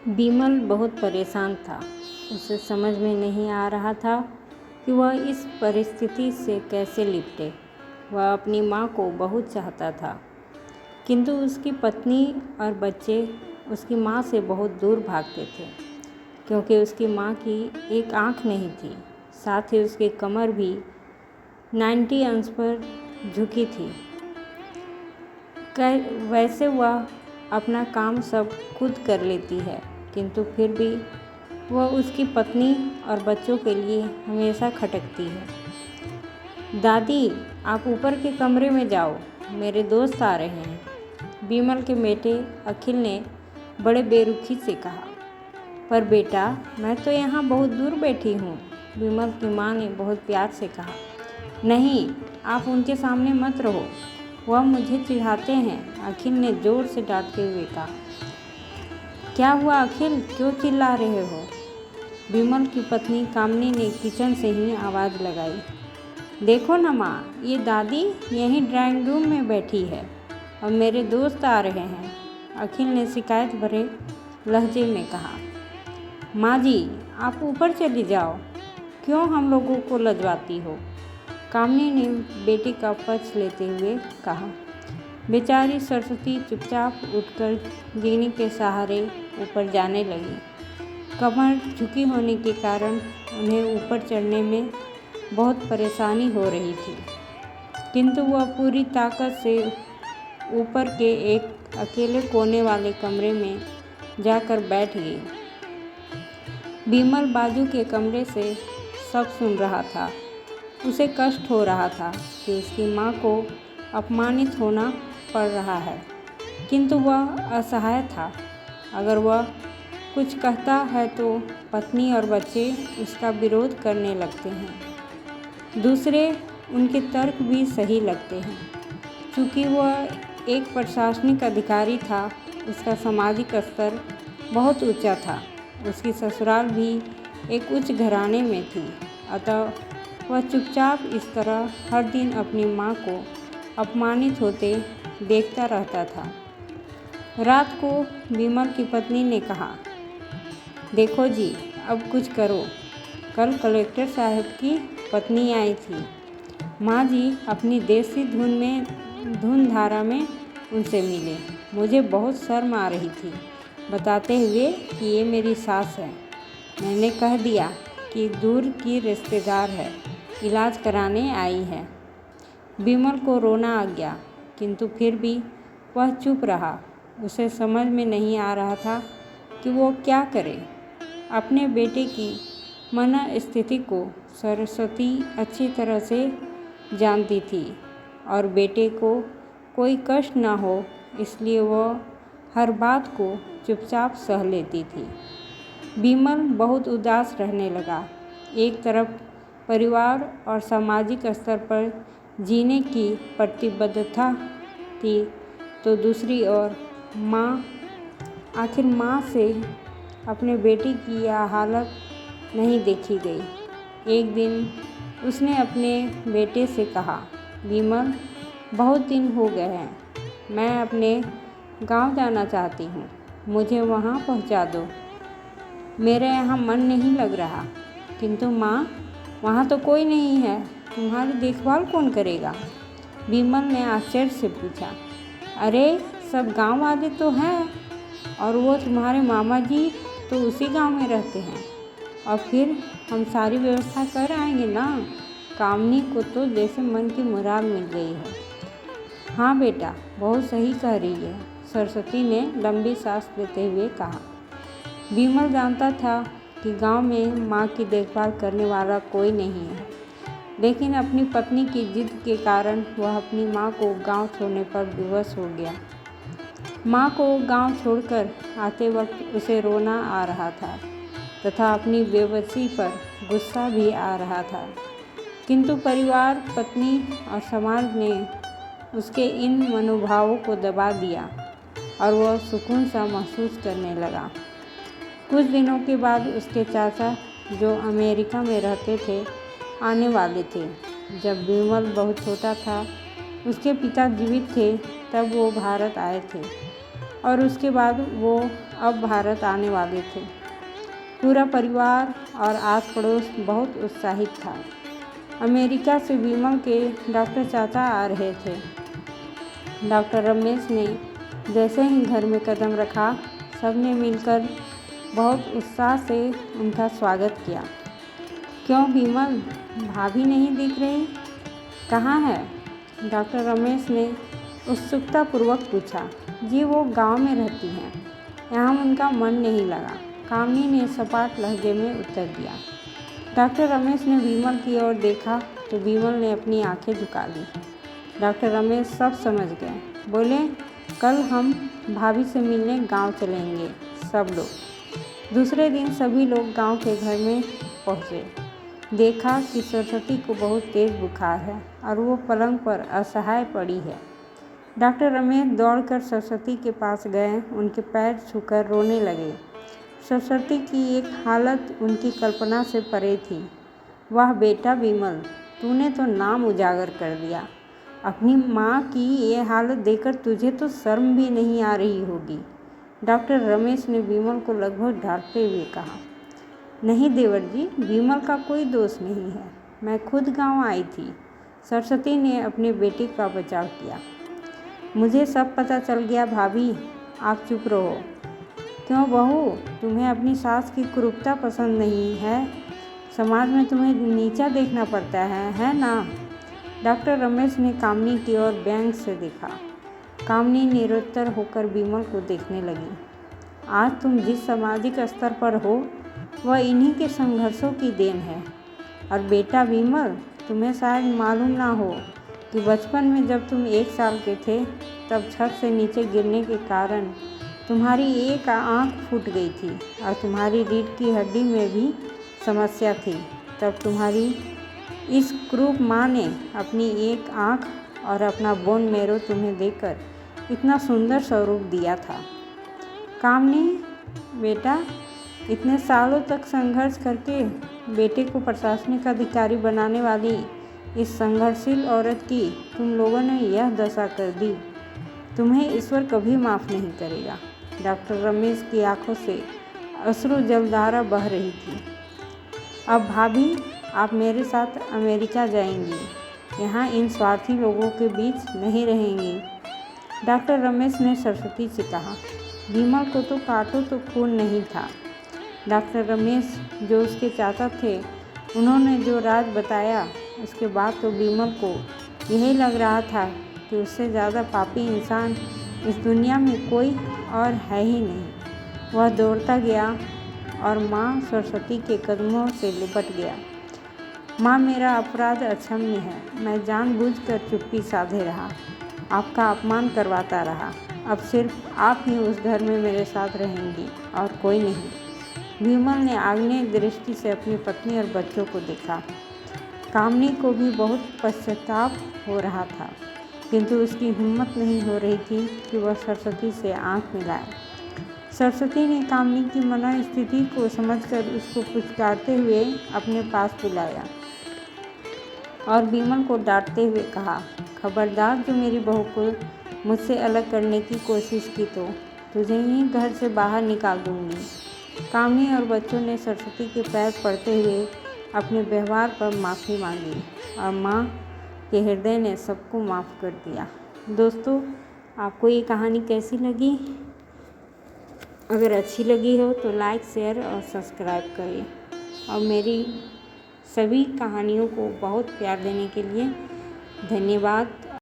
बिमल बहुत परेशान था। उसे समझ में नहीं आ रहा था कि वह इस परिस्थिति से कैसे निपटे। वह अपनी माँ को बहुत चाहता था, किंतु उसकी पत्नी और बच्चे उसकी माँ से बहुत दूर भागते थे, क्योंकि उसकी माँ की एक आँख नहीं थी, साथ ही उसकी कमर भी 90 अंश पर झुकी थी। वैसे वह अपना काम सब खुद कर लेती है, किंतु फिर भी वह उसकी पत्नी और बच्चों के लिए हमेशा खटकती है। दादी, आप ऊपर के कमरे में जाओ, मेरे दोस्त आ रहे हैं, बिमल के बेटे अखिल ने बड़े बेरुखी से कहा। पर बेटा, मैं तो यहाँ बहुत दूर बैठी हूँ, बिमल की माँ ने बहुत प्यार से कहा। नहीं, आप उनके सामने मत रहो, वह मुझे चिढ़ाते हैं, अखिल ने जोर से डांटते हुए कहा। क्या हुआ अखिल, क्यों चिल्ला रहे हो? बिमल की पत्नी कामनी ने किचन से ही आवाज़ लगाई। देखो ना माँ, ये दादी यहीं ड्राइंग रूम में बैठी है और मेरे दोस्त आ रहे हैं, अखिल ने शिकायत भरे लहजे में कहा। माँ जी, आप ऊपर चली जाओ, क्यों हम लोगों को लजवाती हो? कामनी ने बेटी का पक्ष लेते हुए कहा। बेचारी सरस्वती चुपचाप उठकर जीनी के सहारे ऊपर जाने लगी। कमर झुकी होने के कारण उन्हें ऊपर चढ़ने में बहुत परेशानी हो रही थी, किंतु वह पूरी ताकत से ऊपर के एक अकेले कोने वाले कमरे में जाकर बैठ गई। बिमल बाजू के कमरे से सब सुन रहा था। उसे कष्ट हो रहा था कि उसकी माँ को अपमानित होना पड़ रहा है, किंतु वह असहाय था। अगर वह कुछ कहता है तो पत्नी और बच्चे उसका विरोध करने लगते हैं। दूसरे उनके तर्क भी सही लगते हैं। चूँकि वह एक प्रशासनिक अधिकारी था, उसका सामाजिक स्तर बहुत ऊंचा था। उसकी ससुराल भी एक उच्च घराने में थी, अतः वह चुपचाप इस तरह हर दिन अपनी माँ को अपमानित होते देखता रहता था। रात को बिमल की पत्नी ने कहा, देखो जी, अब कुछ करो। कल कलेक्टर साहब की पत्नी आई थी। माँ जी अपनी देसी धुन धारा में उनसे मिले। मुझे बहुत शर्म आ रही थी, बताते हुए कि ये मेरी सास है। मैंने कह दिया कि दूर की रिश्तेदार है, इलाज कराने आई है। बिमल को रोना आ गया, किंतु फिर भी वह चुप रहा। उसे समझ में नहीं आ रहा था कि वो क्या करे। अपने बेटे की मनस्थिति को सरस्वती अच्छी तरह से जानती थी और बेटे को कोई कष्ट न हो, इसलिए वह हर बात को चुपचाप सह लेती थी। बिमल बहुत उदास रहने लगा। एक तरफ परिवार और सामाजिक स्तर पर जीने की प्रतिबद्धता थी, तो दूसरी ओर आखिर माँ से अपने बेटे की यह हालत नहीं देखी गई। एक दिन उसने अपने बेटे से कहा, बिमल, बहुत दिन हो गए हैं, मैं अपने गांव जाना चाहती हूँ, मुझे वहाँ पहुँचा दो। मेरे यहाँ मन नहीं लग रहा। किंतु माँ, वहाँ तो कोई नहीं है, तुम्हारी देखभाल कौन करेगा? बिमल ने आश्चर्य से पूछा। अरे, सब गांव वाले तो हैं और वो तुम्हारे मामा जी तो उसी गांव में रहते हैं, और फिर हम सारी व्यवस्था कर आएंगे ना। कामनी को तो जैसे मन की मुराद मिल गई है। हाँ बेटा, बहुत सही कह रही है, सरस्वती ने लंबी सांस लेते हुए कहा। बिमल जानता था कि गांव में माँ की देखभाल करने वाला कोई नहीं है, लेकिन अपनी पत्नी की जिद के कारण वह अपनी माँ को गांव छोड़ने पर विवश हो गया। माँ को गांव छोड़कर आते वक्त उसे रोना आ रहा था तथा अपनी बेबसी पर गुस्सा भी आ रहा था, किंतु परिवार, पत्नी और समाज ने उसके इन मनोभावों को दबा दिया और वह सुकून सा महसूस करने लगा। कुछ दिनों के बाद उसके चाचा, जो अमेरिका में रहते थे, आने वाले थे। जब बिमल बहुत छोटा था, उसके पिता जीवित थे, तब वो भारत आए थे। और उसके बाद वो अब भारत आने वाले थे। पूरा परिवार और आस पड़ोस बहुत उत्साहित था। अमेरिका से विमल के डॉक्टर चाचा आ रहे थे। डॉक्टर रमेश ने जैसे ही घर में कदम रखा, सबने मिलकर बहुत उत्साह से उनका स्वागत किया। क्यों विमल, भाभी नहीं दिख रही, कहाँ है? डॉक्टर रमेश ने उत्सुकतापूर्वक पूछा। जी वो गांव में रहती हैं, यहाँ उनका मन नहीं लगा, कामनी ने सपाट लहजे में उत्तर दिया। डॉक्टर रमेश ने विमल की ओर देखा तो विमल ने अपनी आंखें झुका ली। डॉक्टर रमेश सब समझ गए। बोले, कल हम भाभी से मिलने गांव चलेंगे सब लोग। दूसरे दिन सभी लोग गांव के घर में पहुँचे। देखा कि सरस्वती को बहुत तेज़ बुखार है और वो पलंग पर असहाय पड़ी है। डॉक्टर रमेश दौड़कर सरस्वती के पास गए, उनके पैर छूकर रोने लगे। सरस्वती की एक हालत उनकी कल्पना से परे थी। वाह बेटा विमल, तूने तो नाम उजागर कर दिया। अपनी माँ की ये हालत देखकर तुझे तो शर्म भी नहीं आ रही होगी। डॉक्टर रमेश ने विमल को लगभग डांटते हुए कहा। नहीं देवर जी, विमल का कोई दोष नहीं है, मैं खुद गांव आई थी। सरस्वती ने अपने बेटे का बचाव किया। मुझे सब पता चल गया भाभी, आप चुप रहो। क्यों बहू, तुम्हें अपनी सास की क्रूरता पसंद नहीं है? समाज में तुम्हें नीचा देखना पड़ता है ना? डॉक्टर रमेश ने कामनी की ओर व्यंग से देखा। कामनी निरुत्तर होकर विमल को देखने लगी। आज तुम जिस सामाजिक स्तर पर हो वह इन्हीं के संघर्षों की देन है। और बेटा विमल, तुम्हें शायद मालूम ना हो कि बचपन में जब तुम 1 साल के थे तब छत से नीचे गिरने के कारण तुम्हारी एक आँख फूट गई थी और तुम्हारी रीढ़ की हड्डी में भी समस्या थी। तब तुम्हारी इस क्रूर माँ ने अपनी एक आँख और अपना बोन मैरो तुम्हें देकर इतना सुंदर स्वरूप दिया था। कामनी बेटा, इतने सालों तक संघर्ष करके बेटे को प्रशासनिक अधिकारी बनाने वाली इस संघर्षशील औरत की तुम लोगों ने यह दशा कर दी। तुम्हें ईश्वर कभी माफ़ नहीं करेगा। डॉक्टर रमेश की आंखों से अश्रु जलधारा बह रही थी। अब भाभी, आप मेरे साथ अमेरिका जाएंगी, यहाँ इन स्वार्थी लोगों के बीच नहीं रहेंगी। डॉक्टर रमेश ने सरस्वती से कहा। विमल को तो काटो तो खून नहीं था। डॉक्टर रमेश जो उसके चाचा थे, उन्होंने जो राज बताया उसके बाद तो विमल को यही लग रहा था कि उससे ज़्यादा पापी इंसान इस दुनिया में कोई और है ही नहीं। वह दौड़ता गया और माँ सरस्वती के कदमों से लिपट गया। माँ, मेरा अपराध अक्षम्य है, मैं जानबूझकर चुप्पी साधे रहा, आपका अपमान करवाता रहा। अब सिर्फ आप ही उस घर में मेरे साथ रहेंगी और कोई नहीं। विमल ने आग्नेय दृष्टि से अपनी पत्नी और बच्चों को देखा। कामनी को भी बहुत पश्चाताप हो रहा था, किंतु उसकी हिम्मत नहीं हो रही थी कि वह सरस्वती से आंख मिलाए। सरस्वती ने कामनी की मनोस्थिति को समझकर उसको पुचकारते हुए अपने पास बुलाया और विमल को डांटते हुए कहा, खबरदार, जो मेरी बहू को मुझसे अलग करने की कोशिश की तो तुझे ही घर से बाहर निकाल दूंगी। कामनी और बच्चों ने सरस्वती के पैर पड़ते हुए अपने व्यवहार पर माफ़ी मांगी और माँ के हृदय ने सबको माफ़ कर दिया। दोस्तों, आपको ये कहानी कैसी लगी? अगर अच्छी लगी हो तो लाइक, शेयर और सब्सक्राइब करिए और मेरी सभी कहानियों को बहुत प्यार देने के लिए धन्यवाद।